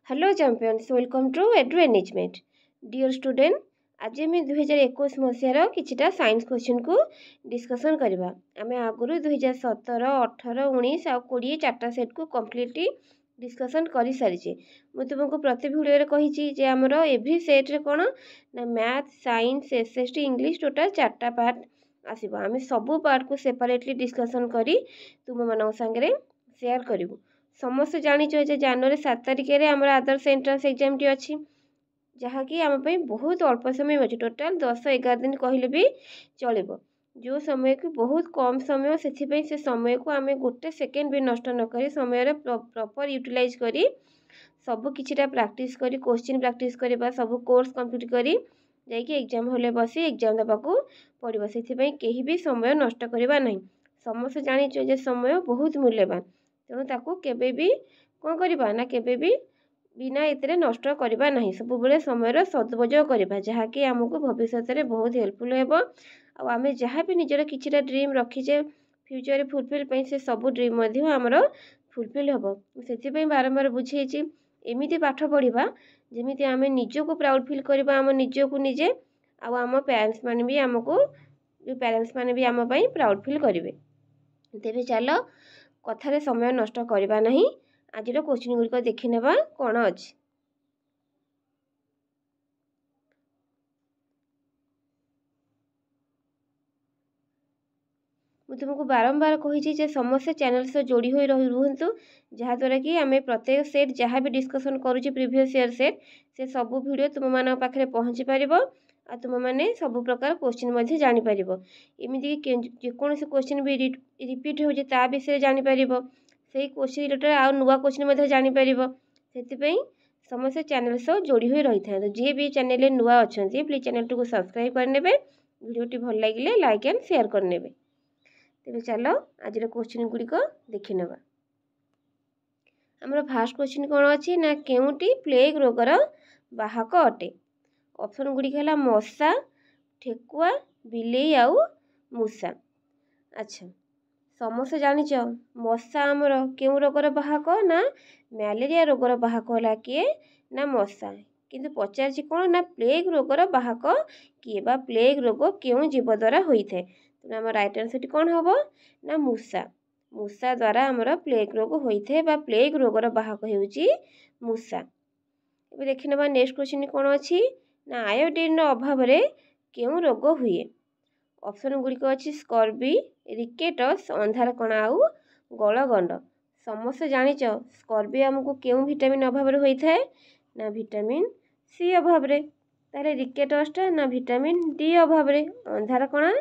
Hello champions welcome to एड्रू एनेजमेंट dear student आज आम 2021 मसीहार किछिटा साइंस क्वेश्चन को डिस्कसन करबा। आमे आगुरु 2017 18 19 आ 20 चार्टा सेट को कम्प्लीटली डिस्कसन कर सारी। मु तुमको प्रति वीडियो रे कहिछि जे हमर एवरी सेट रे कोन ना math science SST English total चार्टा पार्ट आसीबो। आमे सबु पार्ट को सेपरेटली डिस्कसन करी तुम मन संगे शेयर करिवु। समस्त जानी जे जनवरी 7 तारिख में आम आदर्श एंट्रांस एग्जाम टी अच्छी जहाँकि आम बहुत अल्प समय अच्छे टोटाल 10-11 दिन कहले भी चलो। जो समय को बहुत कम समय से समय को आम गोटे सेकेंड भी नष्ट नक समय प्रॉपर यूटिलाइज करी सब किछिटा प्रैक्टिस करी क्वेश्चन प्रैक्टिस करवा सब कोर्स कंप्लीट करी जाइए एग्जाम हॉल बसी एग्जाम देवाक पड़ो। से भी समय नष्ट करवा नहीं। समस्त जानी समय बहुत मूल्यवान तेणु ताकू केबे भी कौन करवा ना केबे भी बिना इतने नष्ट करवा नहीं। सब बेले समय सदुपयोग करवा जहाँकि आमको भविष्य में बहुत हेल्पफुल हो। आम जहाँ भी निजर किछिटा ड्रीम रखीचे फ्यूचर फुलफिल से सब ड्रीम आमर फुलफिल हम से बारंबार बुझे एमती पाठ पढ़ा जमी आम निजक प्राउड फिल करवा आम निजक निजे आम पेरेंट्स मैंने भी आमको जो पेरेंट्स मैंने भी आम प्राउड फिल करेंगे। तेरे चल कथार समय नष्ट करवा नहीं। आज क्वेश्चन गुड़िक देखी नेबा कौन अच्छी। मुझे तुमको बारंबार कही समस्त चैनल से जोड़ी हुई रुहतु जहाँद्वारा कि आम प्रत्येक सेट जहाँ भी डिस्कसन करुचे प्रीवियस ईयर सेट से सब वीडियो तुम मान पाखे पहुँची पार आ तुम मैंने सब प्रकार क्वेश्चन जापर एमती जेकोसी क्वेश्चन भी रिपीट हो विषय जापर से क्वेश्चन रिलेटेड आउ नुआ क्वेश्चन जापर से समस्त चैनल सह जोड़ी हुई रही था। जी भी चैनल नुआ अच्छा प्लीज चैनल को सब्सक्राइब करने वीडियो भल लगे लाइक एंड शेयर करने। तेरे चलो आज क्वेश्चन गुड़िक देखी नेबा। हमर फास्ट क्वेश्चन कौन अच्छी ना केउटी प्लेग रोगर बाहक अटे। ऑप्शन गुड़िक है मशा ठेकुआ बिलेई आउ मूषा। अच्छा समस्त जानिच मशा आमर केउ रोगर बाहक ना मैलेरिया रोगर बाहक है किए ना मशा किंतु पचार कौन ना प्लेग रोगर बाहक किए बा प्लेग रोग क्यों जीव द्वारा होता है। तो आम राइट आंसर कौन हम ना मूषा। मूषा द्वारा आमर प्लेग रोग होता है प्लेग रोगर बाहक होउची मूषा। अब देखि नेबा नेक्स्ट क्वेश्चन कौन अच्छी ना आयोडीन अभाव रे क्यों रोग हुए। ऑप्शन गुड़िक अच्छी स्कर्बी रिकेटस अंधार कणा आउ गलगंड। समस्त जानिच स्कर्बी आमको क्यों विटामिन अभाव होता है ना विटामिन सी अभाव रे। तारे रिकेटसटा ना विटामिन डी अभाव रे। अंधार कणा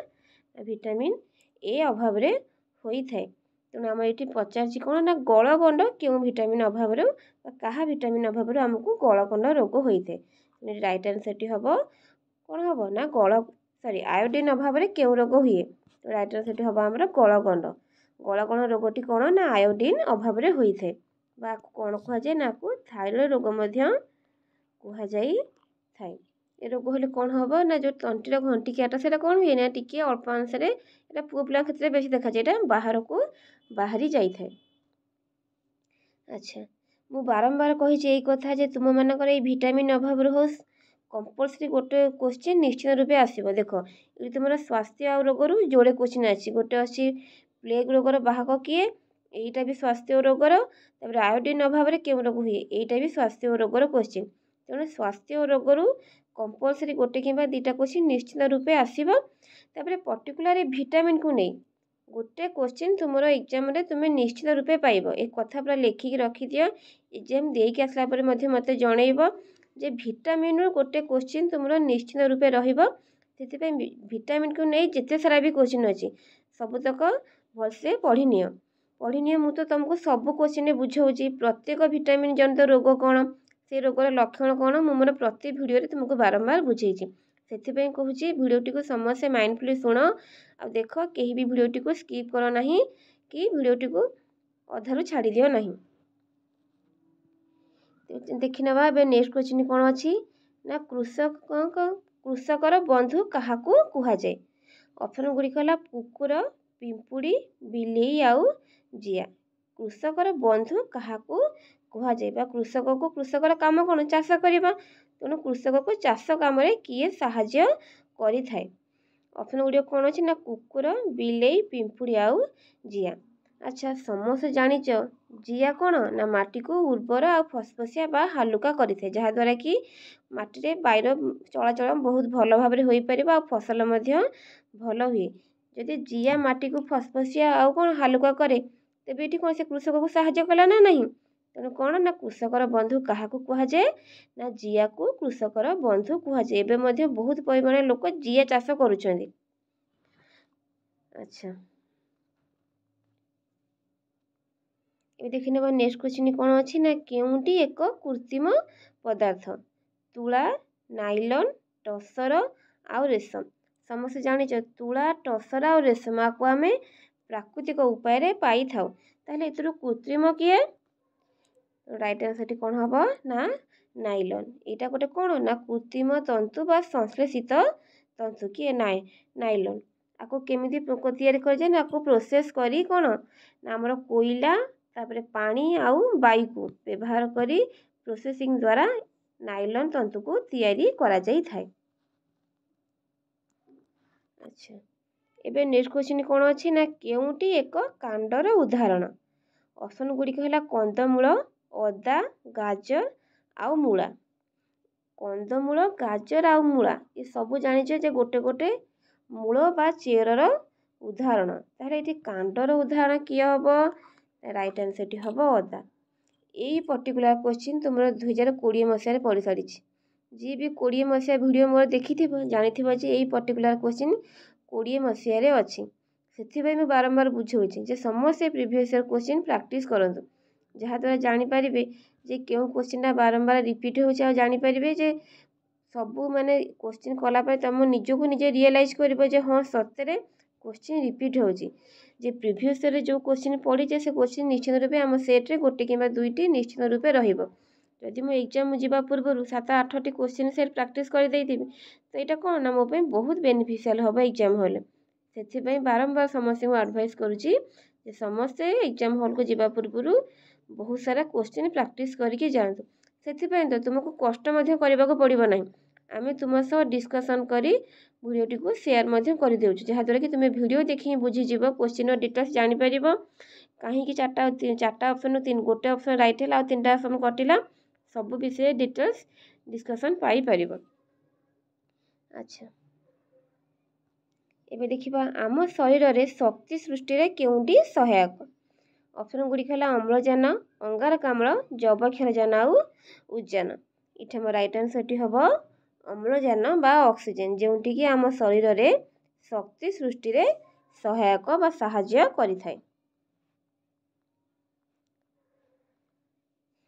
विटामिन ए अभाव रे होता है। तेणु आम ये पचार कौन ना गलगंड क्यों विटामिन अभाव क्या विटामिन अभाव आमको गलगंड रोग होता है। राइट आंसर हम कौन हम ना सॉरी आयोडीन अभाव क्यों रोग हुए। तो राइट आंसर हम आमर गलगंड। गलगंड रोगटी कौन ना आयोडीन अभाव होता है कौन कहुए ना को थायरॉइड रोग कहुए। ए रोग हेल्ले कौन हम ना जो तंटीर घंटिकियाटा से कौन हुए ना टी अल्प अंश पुओ पिला क्षेत्र में बेसी देखा जाए बाहर को बाहरी जाए। अच्छा मु बारंबार कही कथा जे तुम मानकर ये विटामिन अभाव हो कंपलसरी गोटे क्वेश्चन निश्चित रूपे आसो। देख ये तुम स्वास्थ्य आ रोगर जोड़े क्वेश्चन अच्छी गोटे अच्छी प्लेग रोगर बाहक किए यहीटा भी स्वास्थ्य रोगर तापर आयोडीन अभाव क्यों रोग हुए यहीटा भी स्वास्थ्य रोगर क्वेश्चन। तेणु स्वास्थ्य रोगर कंपलसरी गोटे कि दुटा क्वेश्चन निश्चित रूपे आसो। तापर पर्टिकुलर विटामिन को नहीं गोटे क्वेश्चन तुम एग्जाम तुम निश्चित रूपे पाइब। एक कथा पूरा लेखिकी रखी दियो एग्जाम देके आसला पर मत जनइब जे विटामिन गोटे क्वेश्चन तुम निश्चित रूपे रही विटामिन को नहीं जिते सारा भी क्वेश्चन अच्छी सबतक भलसे पढ़ी नियो मु तो तुमको सब क्वेश्चन बुझाऊँगी प्रत्येक विटामिन जनित रोग कौन से रोगर लक्षण कौन मु मोर प्रति वीडियो तुमको बारंबार बुझे से कहूँ भिडटी को समस्ते माइंडफुली शुण आ देख कहीं भी भिडटी को स्किप कर ना कि भिडटी को अधारू छाड़ी दियो नहीं। देखि नेबा नेक्स्ट क्वेश्चन कौन अच्छी ना कृषकर बंधु क्या कहुए। ऑप्शन गुड़िक है कुकुर पिंपुड़ी बिलेई आउ जिया। कृषकर बंधु क्या କୁହାଯାଏ ବା କୃଷକକୁ कृषकर काम कौन चाष करवा तेणु कृषक को चाष काम किए साहाय्य करिथाए। ऑप्शन गुड़िक कौन अच्छी ना कुकुर बिलेई पिंपुड़ी आउ जिया। अच्छा समस्त जानिच जिया कौन ना माटी को उर्वर आ फसफसिया बा हालुका करिथाए जहाँद्वारा कि माटी वायुर चलाचल बहुत भल भाव हो पार आ फसल भल हुए। जदि जिया माटी को फसफसिया आउ कौन हालुका करे तेबे ये कौन से कृषक को साहाय्य कला ना नहीं तेणु कौन ना कृषकर बंधु क्या कहुए ना जिया को कृषकर बंधु कहुए। एवं बहुत परिमाण लोक जिया चाष करुछंदी। अच्छा ये देखि नेबा नेक्स्ट क्वेश्चन कौन अच्छी ना केउंटी एक कृत्रिम पदार्थ तुला नाइलन टसर आउ रेशम। समस्त जानिच तुला टसर आउ रेशम आपको आम प्राकृतिक उपाय पाई थाउ ताहले एतरु कृत्रिम किए राइट आंसर कौन हम ना नाइलन। यहाँ गोटे कौन ना कृत्रिम तंतु बा संश्लेषित तंतु किए नाइलन आपको केमिति तैयारी कर जाए ना आपको प्रोसेस करी कौन ना आमर कोयला तापरे पानी आउ वायु को व्यवहार करी प्रोसेसिंग द्वारा नाइलन तंतु को तैयारी करा जाई थाए। अच्छा एबे नेक्स्ट क्वेश्चन कौन अच्छी ना केउंटी एक कांडर उदाहरण। ऑप्शन गुड़िक है कंदमूल अदा गाजर आउ मूला। कंदमूल गाजर आउ मूला ये सब जानिचे जे गोटे गोटे मूल बा चेरर उदाहरण ताहले ये कांडर उदाहरण किए हम राइट आंसर हम अदा। यही पर्टिकुलर क्वेश्चन तुम 2020 मसीह पढ़ी सारी जी भी 20 मसीहा वीडियो मोर देखि जानी यही पर्टिकुलर क्वेश्चन 20 मसीह अच्छी से बारंबार बुझाऊँ जे समस्त प्रीवियस ईयर क्वेश्चन प्रैक्टिस करंतु जहाँद्वारा जानीपर जे क्यों क्वेश्चन बारंबार रिपीट हो जानीपर जे सबू माने क्वेश्चन कलापर तुम निजको निजे रियलाइज कर हाँ सतरे क्वेश्चन रिपीट होची जे प्रीवियस ईयर जो क्वेश्चन पढ़ीचे से क्वेश्चन निश्चित रूपे आम सेट्रे गोटे कि दुईटी निश्चित रूपे रही मुझे एग्जाम जावा पूर्व 7-8टी क्वेश्चन सेट प्रैक्टिस कर देती तो यहाँ कौन ना मो बहुत बेनिफिशियल हम एग्जाम हॉल से बारंबार समस्त को एडवाइस करुँची समस्ते एग्जाम हॉल को जावा पूर्व बहुत सारा क्वेश्चन प्रैक्टिस करके जातु से तो तुमको कष्ट करने को पड़ो ना आम तुम सह डिस्कसन करी वीडियोटी को शेयर कर देउछु जहाँद्वारा कि तुम्हें वीडियो देखिए बुझीज क्वेश्चन डिटेल्स जानीपर कहीं चार्टा ऑप्शन गोटे ऑप्शन राइट है और 3टा ऑप्शन कटिला सब विषय डिटेल्स डिस्कसन पाई परिबो। अच्छा एबे देखिबा आम शरीर रे शक्ति सृष्टि रे केउंटी सहायक। ऑप्शन गुड़िक है अम्लजान अंगारकाम्ल जबक्षारजान आउ उद्जान। इठे मोर राइट आंसर हम अम्लजान बा ऑक्सीजन जोंटी कि आम शरीर रे शक्ति सृष्टि रे सहायक बा साहाय्य करिथाए।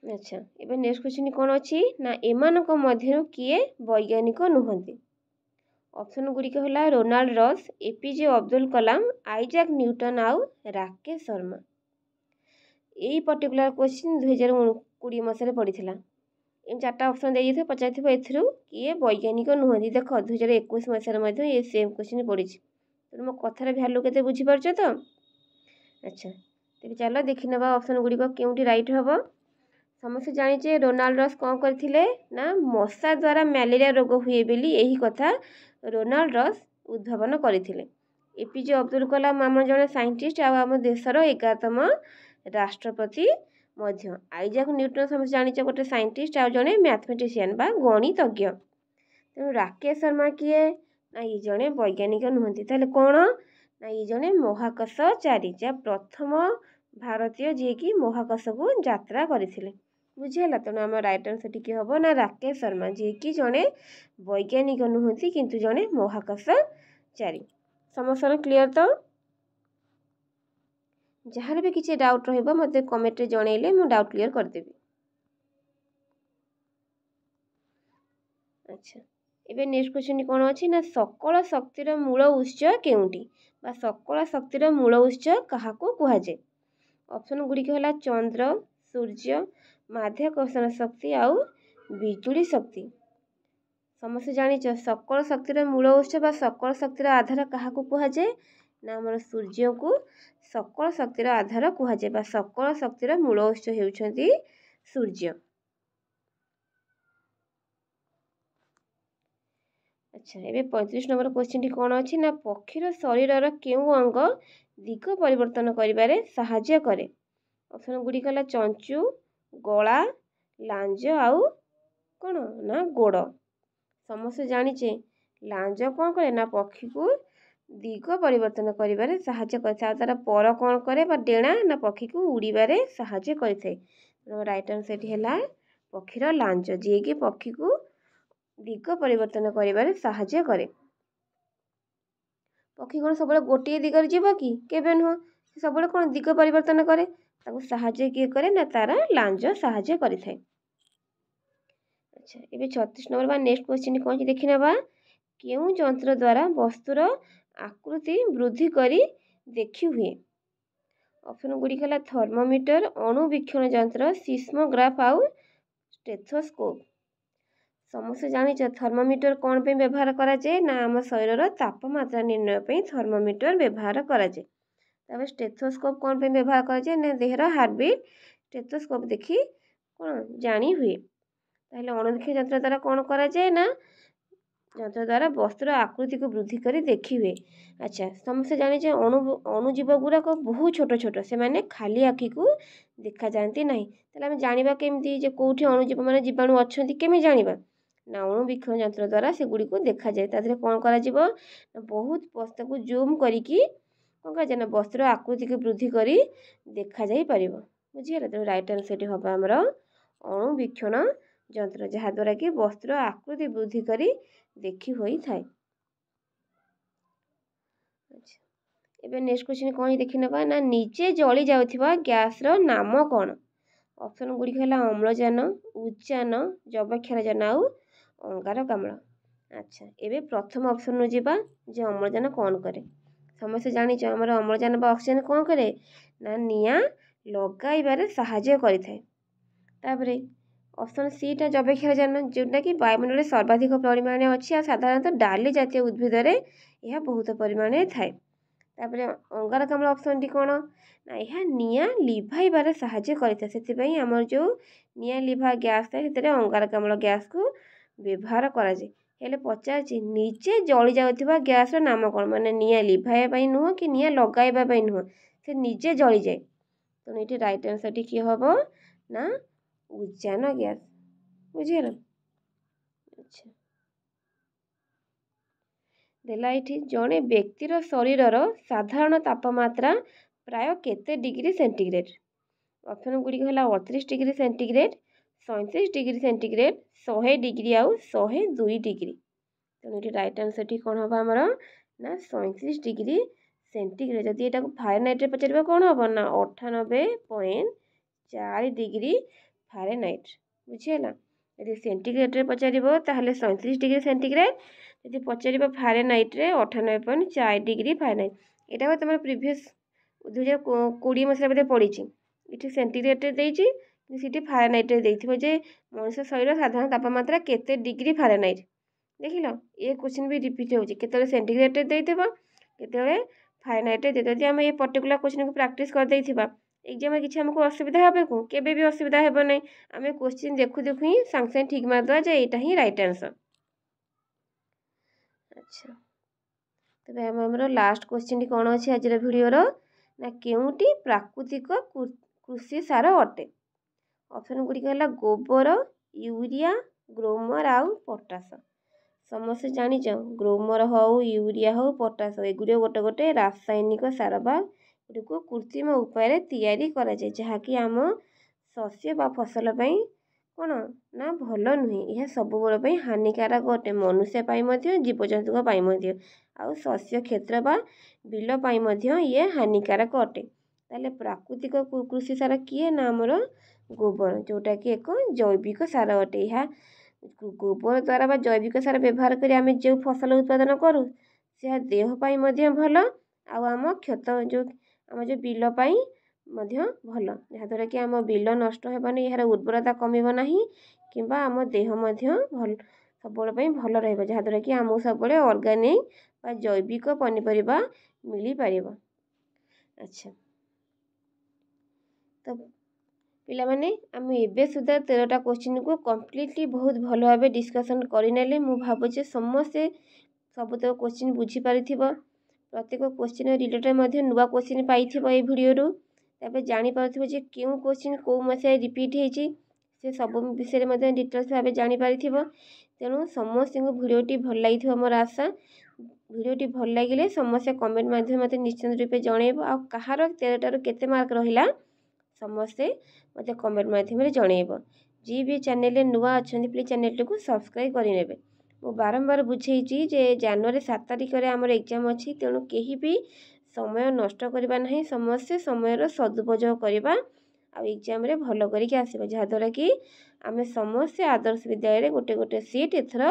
अच्छा एबे नेक्स्ट क्वेश्चन कौन अच्छी ना एमानक मध्यरु किए वैज्ञानिक नुहंती। ऑप्शन गुड़िक है Ronald Ross APJ Abdul Kalam Isaac Newton आउ राकेश शर्मा। यही पर्टिकुलर क्वेश्चन 2020 मसीह पड़ी इन 4टा ऑप्शन दे पचार एथु किए वैज्ञानिक नुहंती देख 2021 मसीह ये सेम क्वेश्चन पड़ी तो मो कथार भैल्यू के बुझीपार तो। अच्छा तेज चलो देखी ना ऑप्शन गुड़िक क्योंटी राइट हम समस्त जानीचे रोनाल्ड रॉस कौन करथिले ना मशा द्वारा मैलेरिया रोग हुए बोली यही कथा रोनाल्ड रॉस उद्भावन करथिले। एपीजे अब्दुल कलाम आम जड़े साइंटिस्ट आम देशर 11तम राष्ट्रपति मध्य। आइजैक न्यूटन समस्त जानीचे गोटे साइंटिस्ट आ जड़े मैथमेटिशियन बा गणितज्ञ। तेणु राकेश शर्मा किए ना ये जड़े वैज्ञानिक नुहंती ताहले कौन ना ये जड़े महाकाशचारी जा प्रथम भारतीय जी की महाकाश को यात्रा करथिले बुझेला। तेणु आम राइट आंसर किए हम ना राकेश शर्मा जी की जड़े वैज्ञानिक नुहंती किंतु जड़े महाकाशचारी। समस्त क्लियर तो जहाँ भी किसी डाउट रहिबो मते कमेंट रे जणैले मु डाउट क्लियर करदेबी। अच्छा एबे नेक्स्ट क्वेश्चन कौन अच्छी ना सकल शक्तिर मूल उत्स केउंटी बा सकल शक्तिर मूल उत्स क्या कहुए। ऑप्शन गुड़िक है चंद्र सूर्य माध्याकर्षण शक्ति आउ बिजुली शक्ति। समस्त जानिच सकल शक्तिर मूल उत्स बा सकल शक्तिर आधार क्या कहुए ना आमर सूर्य को सकल शक्तिर आधार कहुए बा सकल शक्तिर मूल उत्स होउछंती सूर्य। अच्छा एबे 35 नंबर क्वेश्चन टी कौन अच्छी ना पक्षीर शरीर केउ अंग दिग परिवर्तन करिबारे साहाय्य करे। ऑप्शन गुडी कला चंचू, गला, लांज आउ कौन ना गोड़। समस्त जानिचे लांज कौन करे ना पक्षी को दिग परिवर्तन करिबारे साहाय्य करे। तार पर कौन करे बा डेणा ना पक्षी को उड़ीबारे साहाय्य करे। राइट आंसर है पक्षीर लांज जी कि पक्षी को दिग परिवर्तन करिबारे साहाय्य करे। पक्षी कौन सब गोटे दिगरे जीव कि केबे नुह सब कौन दिग परिवर्तन करे ताको साहाय्य किए करे ना तार लांज साहाय्य करि थाए। अच्छा एबे 36 नंबर बा नेक्स्ट क्वेश्चन कौन देखि नेबा केउ यंत्र द्वारा वस्तुर आकृति वृद्धि करी देखि हुए। ऑप्शन गुडी कला थर्मोमीटर, अणुवीक्षण यंत्र, सिस्मोग्राफ आउ स्टेथोस्कोप। समस्त जानिच थर्मोमीटर कौन पे व्यवहार करा जाए ना आम शरीर तापमात्रा निर्णय पे थर्मोमीटर व्यवहार करा जाए। तापर स्टेथोस्कोप कौन पे व्यवहार करा जाए ना देहर हार्टबीट स्टेथोस्कोप देखी कौन जानी हुए। ताहले अणुवीक्षण यंत्र द्वारा कौन करा जाए ना यंत्र द्वारा वस्तुर आकृति को वृद्धि करी देखी हुए। अच्छा समस्त जानिचे अणुजीव गुड़ाक बहुत छोट छोट से माने खाली आखि को देखा जाती ना। ताहले आम जानिबा केमती जे कोठी अणुजीव माने जीवाणु अछंती केमि जानिबा ना अणुवीक्षण यंत्र द्वारा से गुडी को देखा जाए। तादरे कौन करा जीवो बहुत वस्तु को जूम करिकी कौन करा जाए ना वस्तुर आकृति को वृद्धि करी देखा जाई परिबो। बुझियला तो राइट आंसर हबा हमर अणुवीक्षण यंत्र जहा द्वारा कि वस्तुर आकृति वृद्धि करी देखी होई थाए। अच्छा एबे नेक्स्ट क्वेश्चन कौन देखि नबा ना नीचे जली जाउथिबा गैस रो नाम कौन। ऑप्शन गुडी हला अम्लजान, उच्चान, जबक्षारजान आउ अंगारकाम्ल। अच्छा एबे प्रथम ऑप्शन नु जिबा जे अम्लजान कौन करे। समस्त जानिछ हमर अम्लजान बा ऑक्सीजन कौन करे ना निया लगाइबारे साहाय्य करि थाए। तापरे ऑप्शन सी टा जबक्षारजान जोटा कि वायुमंडल सर्वाधिक परिमाण अच्छी आ साधारणतः डाली जातीय उद्भिद यह बहुत परिमाण थाए। तापरे अंगारकाम्ल ऑप्शन टी कौन ना यह निया लिभाइबारे साहाय्य करिता से आमर जो निया लिभा गैस थाए से अंगारकाम्ल गैस को व्यवहार करा जाए। हेले पचारछि नीचे जली जाउथिबा गैस रो नाम कौन माने निया लिभाइबा पई नुह कि निया लगाइबा पई नुह से निजे जली जाए। तो ये राइट आंसर टी कि हबो ना उच्चान गैस। बुझियला। अच्छा देला ये जड़े व्यक्तिर शरीर साधारण तापमात्रा प्राय केते डिग्री सेंटीग्रेड। ऑप्शन गुडी है 38 degree centigrade, 37 degree centigrade, 100 degree आउ 102 डिग्री। तो ये राइट आंसर टी कौन हम आमर ना 37 डिग्री सेंटीग्रेड। जदि यहाँ फारेनहाइट रे पचार कौन हम ना 98.4 डिग्री फारेनहाइट। बुझीगला। यदि सेंटीग्रेड रे पचार ताहले 37 डिग्री सेंटीग्रेड, यदि पचार फारेनहाइट रे 98.4 डिग्री फारेनहाइट। यहाँ तुम प्रिवियस 2020 मसीह बोधे पढ़ी ये सेंटीग्रेड रे देइछि सीटी फारेनहाइट रे देइथिबो जे मनुष्य शरीर साधारण तापमात्रा केते डिग्री फारेनहाइट। देखिल ये क्वेश्चन भी रिपीट होउछि केते सेंटीग्रेड रे देइथिबो केते फारेनहाइट रे देइथिबो। जदि हम ये पर्टिकुलर क्वेश्चन को प्रैक्टिस कर देइथिबा एग्जाम में किसी हमको असुविधा हेबे को केबे भी असुविधा हेबो नै। आमे क्वेश्चन देखु देखु ही संग संग ठीक मार दवा जे एटा ही राइट आंसर। अच्छा तबे हमर लास्ट क्वेश्चन टी कोन अछि आज वीडियो रो ना केउटी प्राकृतिक कृषि सार अटे। ऑप्शन गुडी कहला गोबर, यूरिया, ग्रोमर आउ पोटास। समस्त जानिच ग्रोमर हो, यूरिया हो, पोटास एगुड़ी गोटे गोटे रासायनिक सार बा को कृत्रिम उपाय तैयारी करा जाए जहाँकि आम शस्य बा फसल पई कौन ना भल नुहे। यह सब बेले हानिकारक अटे मनुष्य पाई जीवजंतु पाई आउ शस्य क्षेत्र बा बिल पाई ये हानिकारक अटे। ताले प्राकृतिक कृषि सार किए ना आमर गोबर जोटा कि एक जैविक सार अटे। यह गोबर द्वारा बा जैविक सार व्यवहार करी आमे जो फसल उत्पादन करूँ से देह पाई भल आउ आम क्षत जो आम जो बिल पाई भल जहाँद्वारा कि आम बिल नष्ट हेबानी यार उर्वरता कमिब नाही किंबा आम देह भल सबले भल रहिबो जहाँद्वारा कि आमको सबले ऑर्गेनिक बा जैविक पनीपरिबा मिली पारिबो। अच्छा तो ପିଲାମାନେ ଆମେ ଏବେ ସୁଦ୍ଧା 13ଟା କ୍ୱେଶ୍ଚିନ୍କୁ କମ୍ପ୍ଲିଟଲି ବହୁତ ଭଲ ଭାବେ ଡିସ୍କସନ୍ କରିନେଲେ। ମୁଁ ଭାବୁଛି ସମସ୍ତେ ସବୁତକ କ୍ୱେଶ୍ଚିନ୍ ବୁଝିପାରିଥିବ। ପ୍ରତ୍ୟେକ କ୍ୱେଶ୍ଚିନ୍ ରିଲେଟେଡ୍ ମଧ୍ୟ ନୂଆ କ୍ୱେଶ୍ଚିନ୍ ପାଇଥିବ ଏହି ଭିଡ଼ିଓରୁ। ତାପରେ ଜାଣିପାରୁଥିବ ଯେ କେଉଁ କ୍ୱେଶ୍ଚିନ୍ କେଉଁ ମସିହାରେ ରିପିଟ୍ ହେଇଛି, ସେ ସବୁ ବିଷୟରେ ମଧ୍ୟ ଡିଟେଲ୍ସ ଭାବେ ଜାଣିପାରିଥିବ। ତେଣୁ ସମସ୍ତଙ୍କୁ ଭିଡ଼ିଓଟି ଭଲ ଲାଗିଥିବ ମୋର ଆଶା। ଭିଡ଼ିଓଟି ଭଲ ଲାଗିଲେ ସମସ୍ତେ କମେଣ୍ଟ ମାଧ୍ୟମରେ ମୋତେ ନିଶ୍ଚିନ୍ତ ରୂପେ ଜଣାଇବ। ଆଉ କାହାର 13ଟାରୁ କେତେ ମାର୍କ ରହିଲା ସମସ୍ତେ ମୋତେ କମେଣ୍ଟ ମାଧ୍ୟମରେ ଜଣାଇବ। ଯିଏ ବି ଚ୍ୟାନେଲରେ ନୂଆ ଅଛନ୍ତି ପ୍ଲିଜ୍ ଚ୍ୟାନେଲଟିକୁ ସବସ୍କ୍ରାଇବ୍ କରିନେବେ। ମୁଁ ବାରମ୍ବାର ବୁଝେଇଛି ଯେ ଜାନୁଆରୀ 7 ତାରିଖରେ ଆମର ଏକ୍ଜାମ୍ ଅଛି। ତେଣୁ କେହି ବି ସମୟ ନଷ୍ଟ କରିବା ନାହିଁ, ସମସ୍ତେ ସମୟର ସଦୁପଯୋଗ କରିବା ଆଉ ଏକ୍ଜାମ୍ରେ ଭଲ କରିକି ଆସିବା, ଯାହାଦ୍ୱାରା କି ଆମେ ସମସ୍ତେ ଆଦର୍ଶ ବିଦ୍ୟାଳୟରେ ଗୋଟେ ସିଟ୍ ଏଥର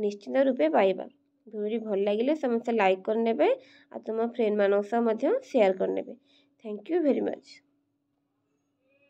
ନିଶ୍ଚିନ୍ତ ରୂପେ ପାଇବା। ଭିଡ଼ିଓଟି ଭଲ ଲାଗିଲେ ସମସ୍ତେ ଲାଇକ୍ କରିନେବେ ଆଉ ତୁମ ଫ୍ରେଣ୍ଡମାନଙ୍କ ସହ ମଧ୍ୟ ସେୟାର କରିନେବେ। Thank you very much.